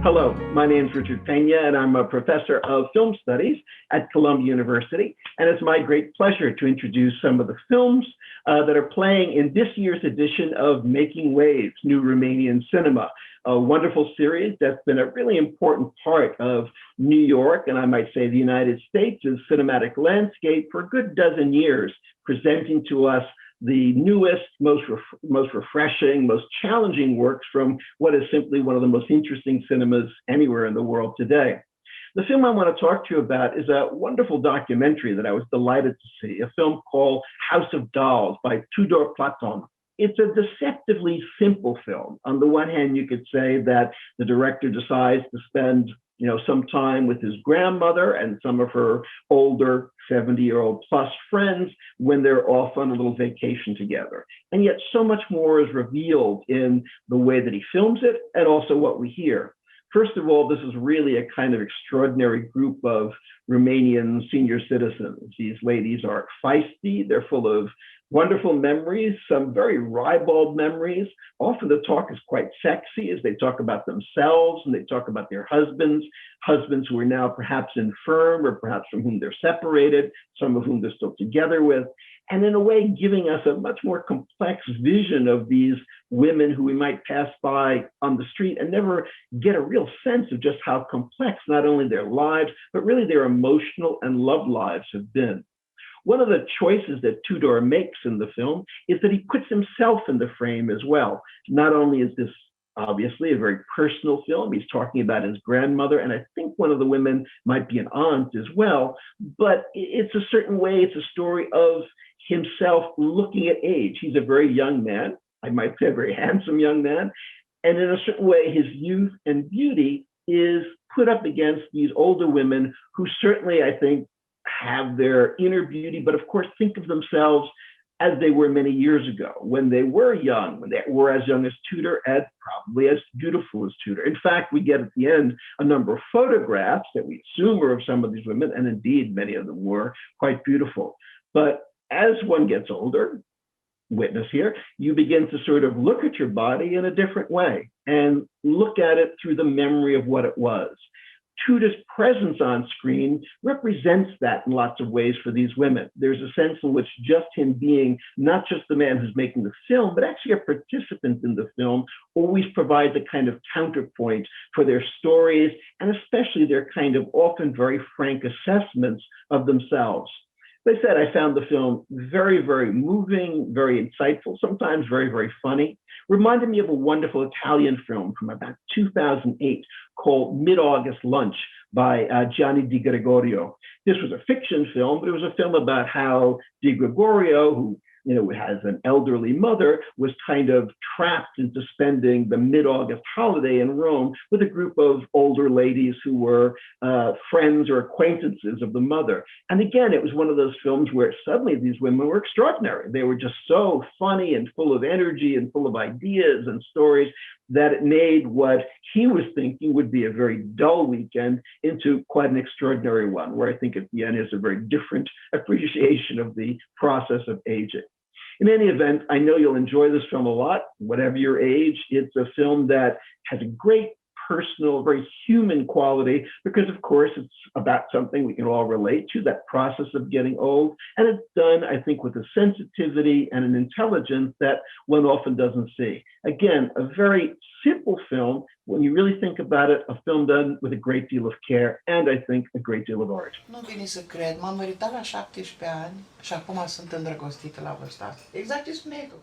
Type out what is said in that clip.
Hello, my name is Richard Peña, and I'm a professor of film studies at Columbia University. And it's my great pleasure to introduce some of the films that are playing in this year's edition of Making Waves, New Romanian Cinema, a wonderful series that's been a really important part of New York, and I might say the United States' cinematic landscape for a good dozen years, presenting to us the newest, most refreshing, most challenging works from what is simply one of the most interesting cinemas anywhere in the world today. The film I want to talk to you about is a wonderful documentary that I was delighted to see, a film called House of Dolls by Tudor Platon. It's a deceptively simple film. On the one hand, you could say that the director decides to spend some time with his grandmother and some of her older 70-year-old plus friends when they're off on a little vacation together. And yet so much more is revealed in the way that he films it and also what we hear. First of all, this is really a kind of extraordinary group of Romanian senior citizens. These ladies are feisty, they're full of wonderful memories, some very ribald memories. Often the talk is quite sexy as they talk about themselves and they talk about their husbands who are now perhaps infirm or perhaps from whom they're separated, some of whom they're still together with. And in a way, giving us a much more complex vision of these women who we might pass by on the street and never get a real sense of just how complex not only their lives, but really their emotional and love lives have been. One of the choices that Tudor makes in the film is that he puts himself in the frame as well. Not only is this obviously a very personal film, he's talking about his grandmother, and I think one of the women might be an aunt as well, but it's a certain way, it's a story of himself looking at age. He's a very young man, I might say a very handsome young man, and in a certain way, his youth and beauty is put up against these older women who certainly, I think, have their inner beauty, but of course think of themselves as they were many years ago, when they were young, when they were as young as Tudor and probably as beautiful as Tudor. In fact, we get at the end a number of photographs that we assume are of some of these women, and indeed many of them were quite beautiful. But as one gets older, witness here, you begin to sort of look at your body in a different way and look at it through the memory of what it was. Tudor's presence on screen represents that in lots of ways for these women. There's a sense in which just him being not just the man who's making the film, but actually a participant in the film always provides a kind of counterpoint for their stories and especially their kind of often very frank assessments of themselves. As I said, I found the film very, very moving, very insightful, sometimes very, very funny. Reminded me of a wonderful Italian film from about 2008 called Mid-August Lunch by Gianni Di Gregorio. This was a fiction film, but it was a film about how Di Gregorio, who has an elderly mother, was kind of trapped into spending the mid-August holiday in Rome with a group of older ladies who were friends or acquaintances of the mother. And again, it was one of those films where suddenly these women were extraordinary. They were just so funny and full of energy and full of ideas and stories that it made what he was thinking would be a very dull weekend into quite an extraordinary one, where I think at the end is a very different appreciation of the process of aging. In any event, I know you'll enjoy this film a lot, whatever your age. It's a film that has a great personal, very human quality, because of course it's about something we can all relate to, that process of getting old. And it's done, I think, with a sensitivity and an intelligence that one often doesn't see. Again, a very simple film. When you really think about it, a film done with a great deal of care and I think a great deal of art. Nu vine să cred, m-am măritat la 17 ani și acum sunt îndrăgostită la vârsta asta. Exact ce spuneai tu.